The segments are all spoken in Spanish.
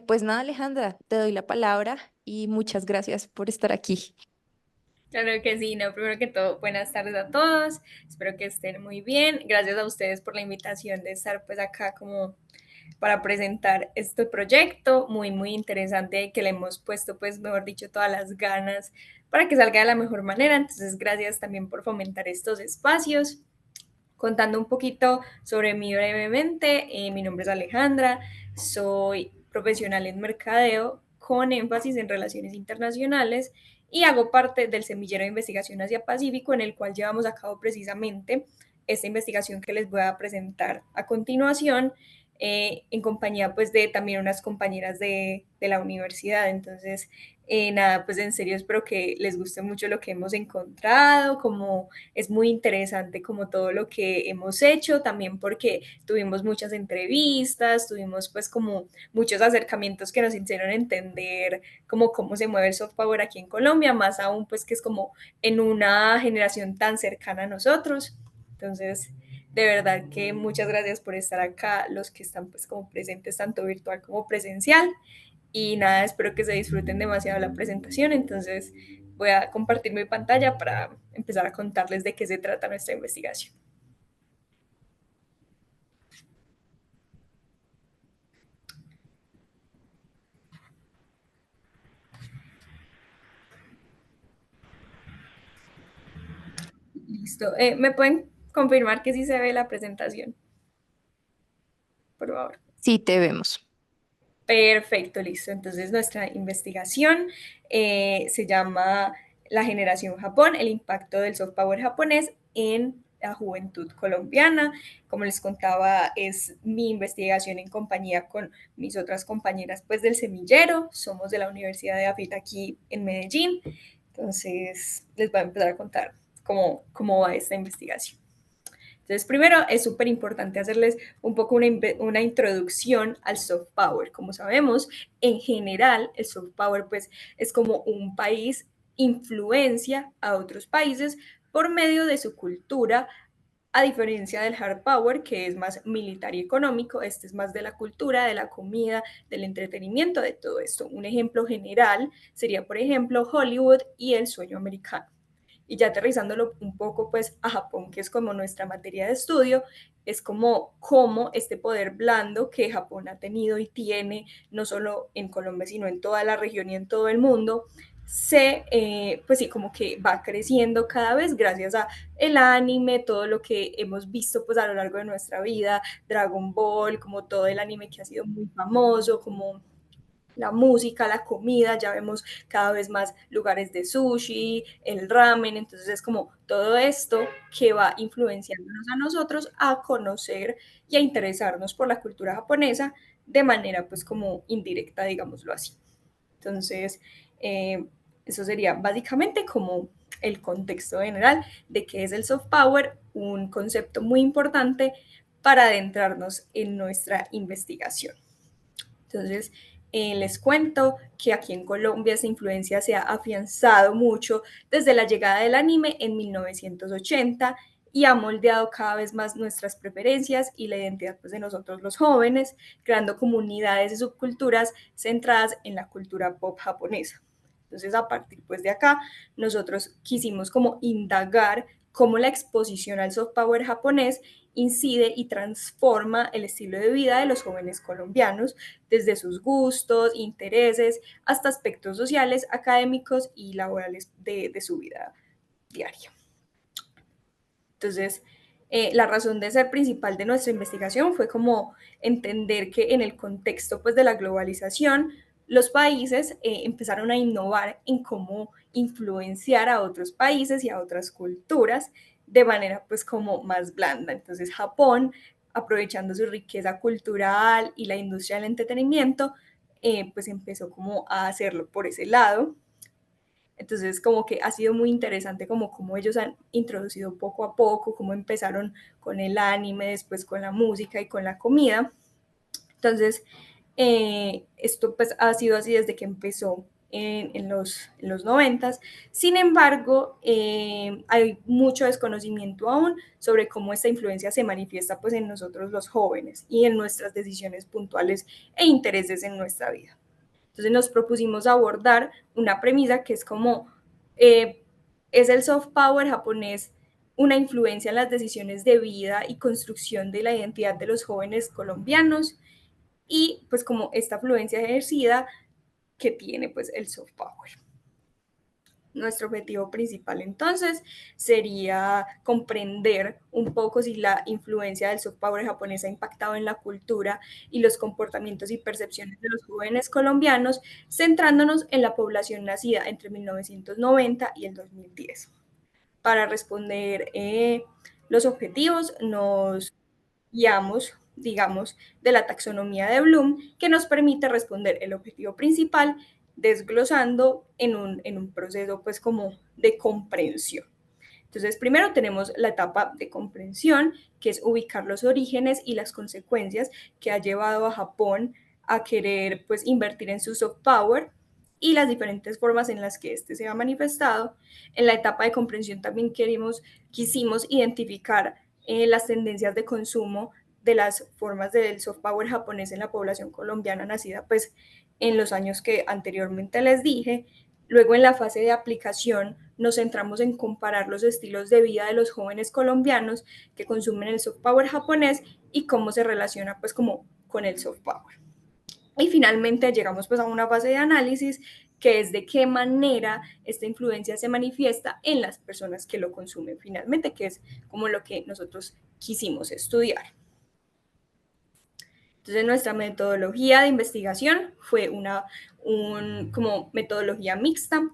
Pues nada, Alejandra, te doy la palabra y muchas gracias por estar aquí. Claro que sí, no, primero que todo, buenas tardes a todos, espero que estén muy bien, gracias a ustedes por la invitación de estar pues acá como para presentar este proyecto muy interesante que le hemos puesto pues mejor dicho todas las ganas para que salga de la mejor manera, entonces gracias también por fomentar estos espacios. Contando un poquito sobre mí brevemente, mi nombre es Alejandra, soy profesional en mercadeo con énfasis en relaciones internacionales y hago parte del semillero de investigación Asia Pacífico en el cual llevamos a cabo precisamente esta investigación que les voy a presentar a continuación en compañía pues de también unas compañeras de la universidad. Entonces, nada, pues en serio espero que les guste mucho lo que hemos encontrado, como es muy interesante como todo lo que hemos hecho, también porque tuvimos muchas entrevistas, tuvimos pues como muchos acercamientos que nos hicieron entender como cómo se mueve el soft power aquí en Colombia, más aún pues que es como en una generación tan cercana a nosotros. Entonces, de verdad que muchas gracias por estar acá, los que están pues como presentes tanto virtual como presencial. Y nada, espero que se disfruten demasiado la presentación. Entonces voy a compartir mi pantalla para empezar a contarles de qué se trata nuestra investigación. Listo. ¿Me pueden confirmar que sí se ve la presentación? Por favor. Sí, te vemos. Perfecto, listo. Entonces nuestra investigación se llama La generación Japón, el impacto del soft power japonés en la juventud colombiana. Como les contaba, es mi investigación en compañía con mis otras compañeras pues del semillero. Somos de la Universidad de AFIT aquí en Medellín. Entonces les voy a empezar a contar cómo va esta investigación. Entonces, primero es súper importante hacerles un poco una introducción al soft power. Como sabemos, en general, el soft power pues es como un país influencia a otros países por medio de su cultura, a diferencia del hard power, que es más militar y económico. Este es más de la cultura, de la comida, del entretenimiento, de todo esto. Un ejemplo general sería, por ejemplo, Hollywood y el sueño americano. Y ya aterrizándolo un poco pues a Japón, que es como nuestra materia de estudio, es como este poder blando que Japón ha tenido y tiene, no solo en Colombia, sino en toda la región y en todo el mundo, pues sí, como que va creciendo cada vez gracias a el anime, todo lo que hemos visto pues a lo largo de nuestra vida, Dragon Ball, como todo el anime que ha sido muy famoso, como la música, la comida, ya vemos cada vez más lugares de sushi, el ramen, entonces es como todo esto que va influenciándonos a nosotros a conocer y a interesarnos por la cultura japonesa de manera pues como indirecta, digámoslo así. Entonces, eso sería básicamente como el contexto general de qué es el soft power, un concepto muy importante para adentrarnos en nuestra investigación. Entonces, les cuento que aquí en Colombia esa influencia se ha afianzado mucho desde la llegada del anime en 1980 y ha moldeado cada vez más nuestras preferencias y la identidad pues, de nosotros los jóvenes, creando comunidades y subculturas centradas en la cultura pop japonesa. Entonces, a partir pues, de acá, nosotros quisimos como indagar cómo la exposición al soft power japonés incide y transforma el estilo de vida de los jóvenes colombianos, desde sus gustos, intereses, hasta aspectos sociales, académicos y laborales de su vida diaria. Entonces, la razón de ser principal de nuestra investigación fue como entender que en el contexto pues, de la globalización, los países empezaron a innovar en cómo influenciar a otros países y a otras culturas de manera pues como más blanda. Entonces Japón, aprovechando su riqueza cultural y la industria del entretenimiento, pues empezó como a hacerlo por ese lado. Entonces, como que ha sido muy interesante como ellos han introducido poco a poco, cómo empezaron con el anime, después con la música y con la comida. Entonces, esto pues ha sido así desde que empezó en los 90. Sin embargo, hay mucho desconocimiento aún sobre cómo esta influencia se manifiesta pues, en nosotros los jóvenes y en nuestras decisiones puntuales e intereses en nuestra vida. Entonces nos propusimos abordar una premisa que es como, ¿es el soft power japonés una influencia en las decisiones de vida y construcción de la identidad de los jóvenes colombianos? Y pues como esta influencia ejercida que tiene pues el soft power. Nuestro objetivo principal entonces sería comprender un poco si la influencia del soft power japonés ha impactado en la cultura y los comportamientos y percepciones de los jóvenes colombianos, centrándonos en la población nacida entre 1990 y el 2010. Para responder los objetivos nos guiamos, digamos, de la taxonomía de Bloom, que nos permite responder el objetivo principal desglosando en un proceso pues como de comprensión. Entonces, primero tenemos la etapa de comprensión, que es ubicar los orígenes y las consecuencias que ha llevado a Japón a querer pues invertir en su soft power y las diferentes formas en las que este se ha manifestado. En la etapa de comprensión también quisimos identificar las tendencias de consumo de las formas del soft power japonés en la población colombiana nacida pues en los años que anteriormente les dije. Luego en la fase de aplicación nos centramos en comparar los estilos de vida de los jóvenes colombianos que consumen el soft power japonés y cómo se relaciona pues como con el soft power. Y finalmente llegamos pues a una fase de análisis que es de qué manera esta influencia se manifiesta en las personas que lo consumen finalmente, que es como lo que nosotros quisimos estudiar. Entonces nuestra metodología de investigación fue como metodología mixta,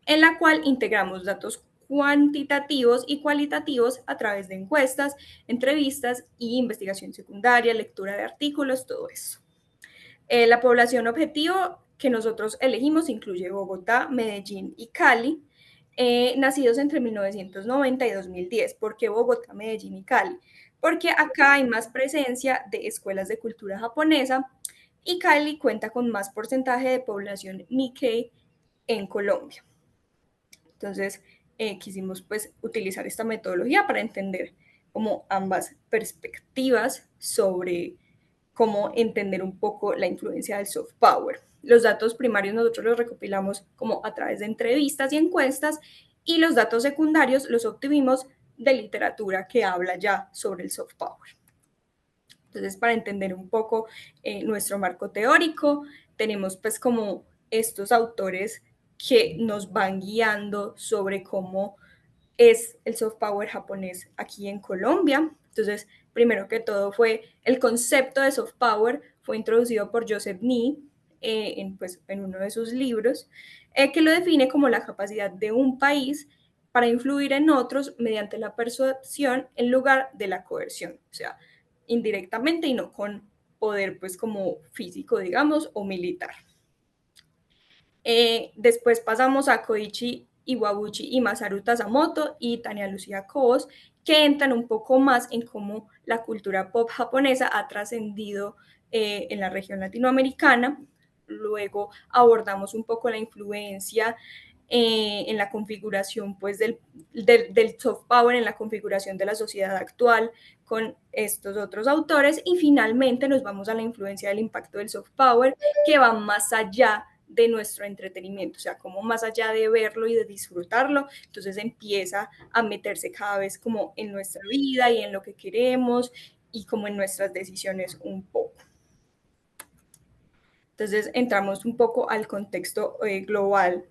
en la cual integramos datos cuantitativos y cualitativos a través de encuestas, entrevistas y investigación secundaria, lectura de artículos, todo eso. La población objetivo que nosotros elegimos incluye Bogotá, Medellín y Cali, nacidos entre 1990 y 2010. ¿Por qué Bogotá, Medellín y Cali? Porque acá hay más presencia de escuelas de cultura japonesa y Cali cuenta con más porcentaje de población Nikkei en Colombia. Entonces, quisimos pues utilizar esta metodología para entender como ambas perspectivas sobre cómo entender un poco la influencia del soft power. Los datos primarios nosotros los recopilamos como a través de entrevistas y encuestas y los datos secundarios los obtuvimos de literatura que habla ya sobre el soft power. Entonces, para entender un poco nuestro marco teórico, tenemos pues como estos autores que nos van guiando sobre cómo es el soft power japonés aquí en Colombia. Entonces, primero que todo fue el concepto de soft power, fue introducido por Joseph Nee en uno de sus libros, que lo define como la capacidad de un país para influir en otros mediante la persuasión en lugar de la coerción, o sea, indirectamente y no con poder pues como físico, digamos, o militar. Después pasamos a Koichi Iwabuchi y Masaru Tasamoto y Tania Lucía Cobos, que entran un poco más en cómo la cultura pop japonesa ha trascendido en la región latinoamericana. Luego abordamos un poco la influencia en la configuración pues, del soft power, en la configuración de la sociedad actual con estos otros autores. Y finalmente nos vamos a la influencia del impacto del soft power, que va más allá de nuestro entretenimiento, o sea, como más allá de verlo y de disfrutarlo, entonces empieza a meterse cada vez como en nuestra vida y en lo que queremos y como en nuestras decisiones un poco. Entonces entramos un poco al contexto global,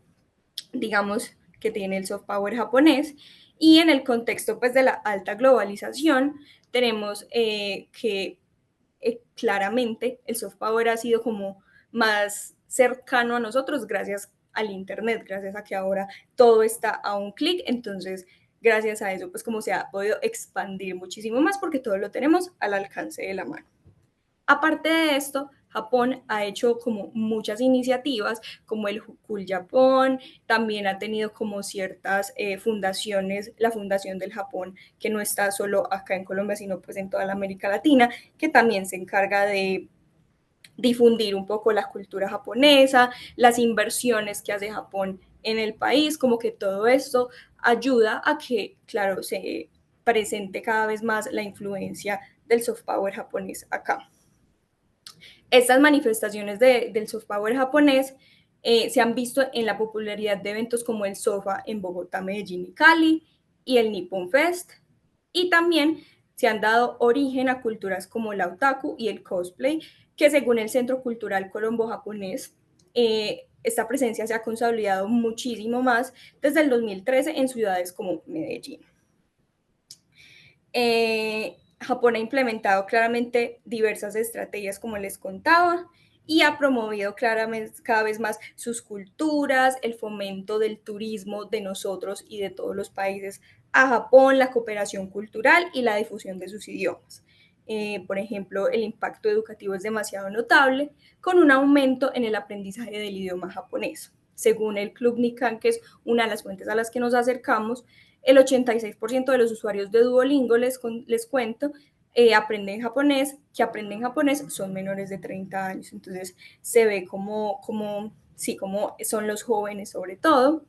digamos, que tiene el soft power japonés y en el contexto pues de la alta globalización tenemos que claramente el soft power ha sido como más cercano a nosotros gracias al internet, gracias a que ahora todo está a un clic, entonces gracias a eso pues como se ha podido expandir muchísimo más porque todo lo tenemos al alcance de la mano. Aparte de esto, Japón ha hecho como muchas iniciativas, como el Cool Japón, también ha tenido como ciertas fundaciones, la Fundación del Japón, que no está solo acá en Colombia, sino pues en toda la América Latina, que también se encarga de difundir un poco la cultura japonesa, las inversiones que hace Japón en el país, como que todo esto ayuda a que, claro, se presente cada vez más la influencia del soft power japonés acá. Estas manifestaciones del soft power japonés se han visto en la popularidad de eventos como el SOFA en Bogotá, Medellín y Cali y el Nippon Fest, y también se han dado origen a culturas como la otaku y el cosplay, que según el Centro Cultural Colombo-Japonés, esta presencia se ha consolidado muchísimo más desde el 2013 en ciudades como Medellín. Japón ha implementado claramente diversas estrategias, como les contaba, y ha promovido claramente cada vez más sus culturas, el fomento del turismo de nosotros y de todos los países a Japón, la cooperación cultural y la difusión de sus idiomas. Por ejemplo, el impacto educativo es demasiado notable, con un aumento en el aprendizaje del idioma japonés. Según el Club Nikan, que es una de las fuentes a las que nos acercamos, el 86% de los usuarios de Duolingo, les cuento, aprenden japonés son menores de 30 años. Entonces se ve sí, como son los jóvenes sobre todo.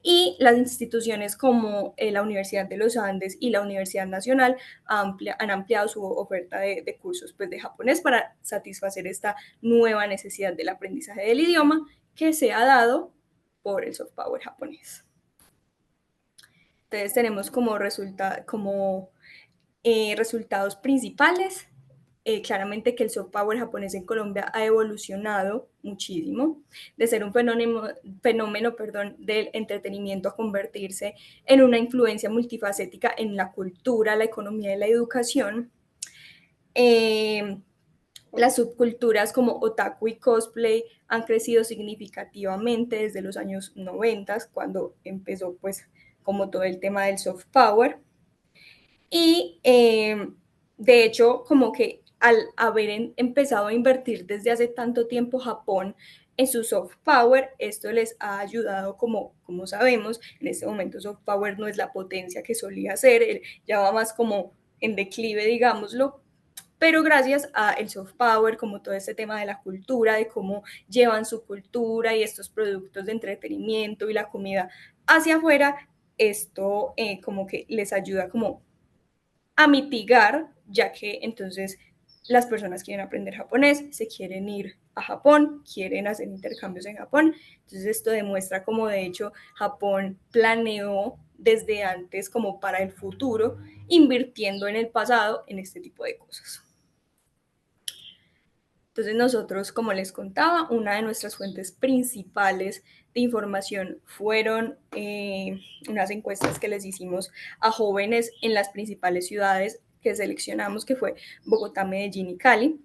Y las instituciones como la Universidad de los Andes y la Universidad Nacional han ampliado su oferta de cursos pues, de japonés para satisfacer esta nueva necesidad del aprendizaje del idioma que se ha dado por el soft power japonés. Entonces tenemos resultados principales. Claramente que el soft power japonés en Colombia ha evolucionado muchísimo, de ser un fenómeno del entretenimiento a convertirse en una influencia multifacética en la cultura, la economía y la educación. Las subculturas como otaku y cosplay han crecido significativamente desde los años 90, cuando empezó pues como todo el tema del soft power. Y de hecho, como que al haber empezado a invertir desde hace tanto tiempo Japón en su soft power, esto les ha ayudado, como sabemos, en este momento soft power no es la potencia que solía ser, ya va más como en declive, digámoslo, pero gracias a el soft power, como todo este tema de la cultura, de cómo llevan su cultura y estos productos de entretenimiento y la comida hacia afuera, esto como que les ayuda como a mitigar, ya que entonces las personas quieren aprender japonés, se quieren ir a Japón, quieren hacer intercambios en Japón. Entonces esto demuestra cómo de hecho Japón planeó desde antes como para el futuro, invirtiendo en el pasado en este tipo de cosas. Entonces nosotros, como les contaba, una de nuestras fuentes principales de información fueron unas encuestas que les hicimos a jóvenes en las principales ciudades que seleccionamos, que fue Bogotá, Medellín y Cali.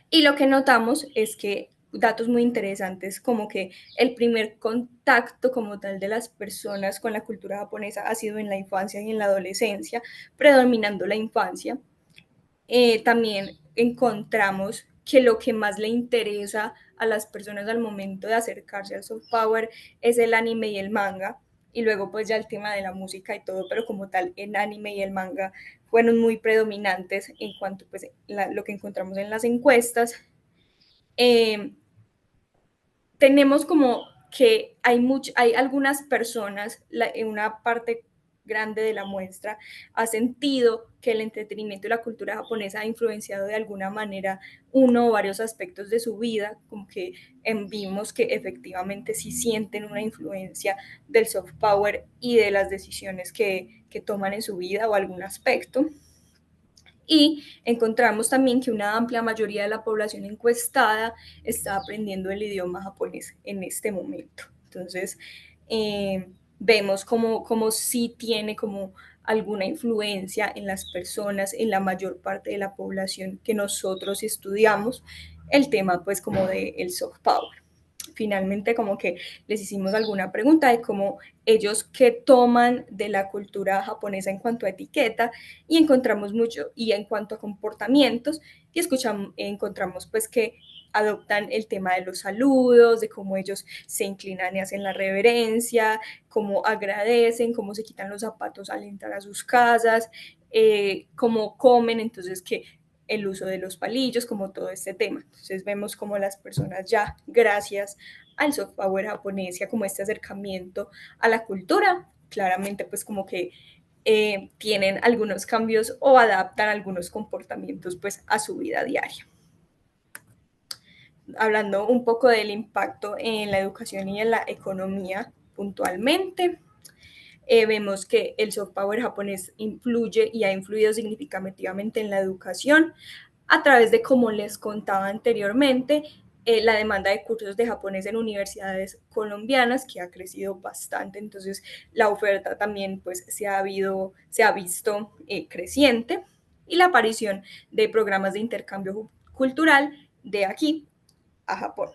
Y lo que notamos es que datos muy interesantes, como que el primer contacto como tal de las personas con la cultura japonesa ha sido en la infancia y en la adolescencia, predominando la infancia. También encontramos que lo que más le interesa a las personas al momento de acercarse al soft power es el anime y el manga, y luego pues ya el tema de la música y todo, pero como tal el anime y el manga fueron muy predominantes en cuanto pues lo que encontramos en las encuestas. Tenemos como que hay algunas personas, en una parte grande de la muestra, ha sentido que el entretenimiento y la cultura japonesa ha influenciado de alguna manera uno o varios aspectos de su vida, como que vimos que efectivamente sí sienten una influencia del soft power y de las decisiones que toman en su vida o algún aspecto. Y encontramos también que una amplia mayoría de la población encuestada está aprendiendo el idioma japonés en este momento. Entonces, vemos como sí tiene como alguna influencia en las personas, en la mayor parte de la población que nosotros estudiamos, el tema pues como del soft power. Finalmente como que les hicimos alguna pregunta de cómo ellos qué toman de la cultura japonesa en cuanto a etiqueta, y encontramos mucho, y en cuanto a comportamientos, y encontramos pues que adoptan el tema de los saludos, de cómo ellos se inclinan y hacen la reverencia, cómo agradecen, cómo se quitan los zapatos al entrar a sus casas, cómo comen, entonces que el uso de los palillos, como todo este tema. Entonces vemos como las personas ya, gracias al soft power japonés y a como este acercamiento a la cultura, claramente pues como que tienen algunos cambios o adaptan algunos comportamientos pues a su vida diaria. Hablando un poco del impacto en la educación y en la economía puntualmente, vemos que el soft power japonés influye y ha influido significativamente en la educación a través de, como les contaba anteriormente, la demanda de cursos de japonés en universidades colombianas, que ha crecido bastante. Entonces la oferta también pues se ha visto creciente, y la aparición de programas de intercambio cultural de aquí a Japón.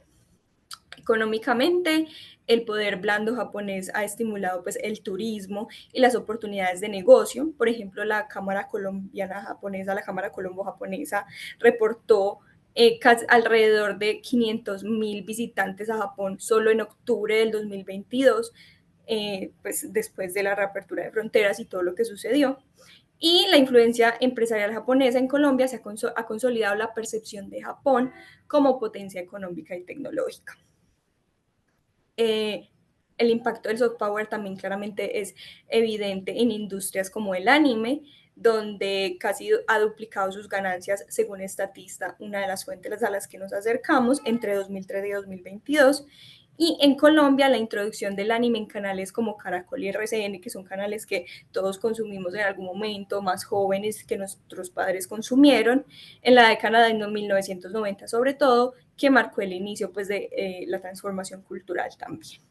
Económicamente, el poder blando japonés ha estimulado pues, el turismo y las oportunidades de negocio. Por ejemplo, la Cámara Colombiana Japonesa, la Cámara Colombo Japonesa, reportó alrededor de 500.000 visitantes a Japón solo en octubre del 2022, pues después de la reapertura de fronteras y todo lo que sucedió. Y la influencia empresarial japonesa en Colombia ha consolidado la percepción de Japón como potencia económica y tecnológica. El impacto del soft power también claramente es evidente en industrias como el anime, donde casi ha duplicado sus ganancias según Statista, una de las fuentes a las que nos acercamos entre 2013 y 2022. Y en Colombia, la introducción del anime en canales como Caracol y RCN, que son canales que todos consumimos en algún momento, más jóvenes que nuestros padres consumieron, en la década de 1990 sobre todo, que marcó el inicio pues, de la transformación cultural también.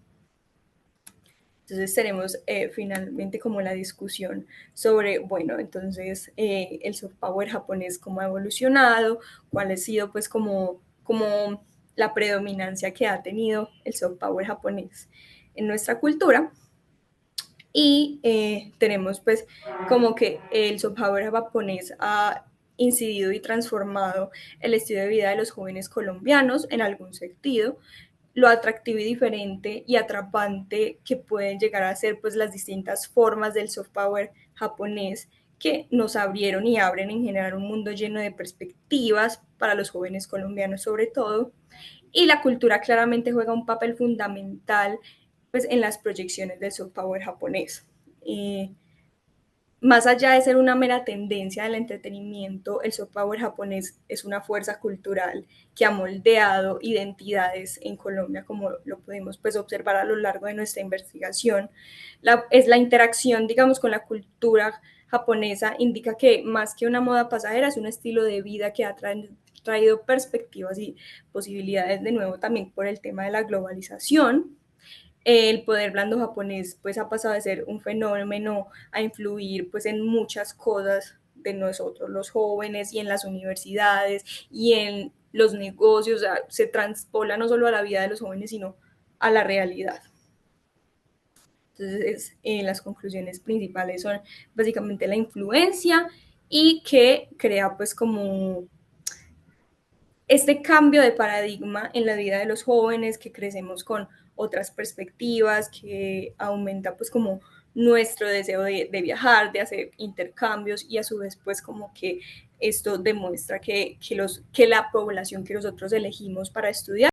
Entonces tenemos finalmente como la discusión sobre, bueno, entonces el soft power japonés, cómo ha evolucionado, cuál ha sido pues como la predominancia que ha tenido el soft power japonés en nuestra cultura. Y tenemos pues como que el soft power japonés ha incidido y transformado el estilo de vida de los jóvenes colombianos en algún sentido, lo atractivo y diferente y atrapante que pueden llegar a ser pues las distintas formas del soft power japonés, que nos abrieron y abren en general un mundo lleno de perspectivas para los jóvenes colombianos sobre todo. Y la cultura claramente juega un papel fundamental pues en las proyecciones del soft power japonés. Más allá de ser una mera tendencia del entretenimiento, el soft power japonés es una fuerza cultural que ha moldeado identidades en Colombia, como lo podemos pues, observar a lo largo de nuestra investigación. Es la interacción, digamos, con la cultura japonesa, indica que más que una moda pasajera, es un estilo de vida que ha traído perspectivas y posibilidades, de nuevo, también por el tema de la globalización. El poder blando japonés pues ha pasado de ser un fenómeno a influir pues en muchas cosas de nosotros los jóvenes y en las universidades y en los negocios. O sea, se transpola no solo a la vida de los jóvenes sino a la realidad. Entonces las conclusiones principales son básicamente la influencia y que crea pues como este cambio de paradigma en la vida de los jóvenes, que crecemos con otras perspectivas, que aumenta pues como nuestro deseo de viajar, de hacer intercambios, y a su vez pues como que esto demuestra que la población que nosotros elegimos para estudiar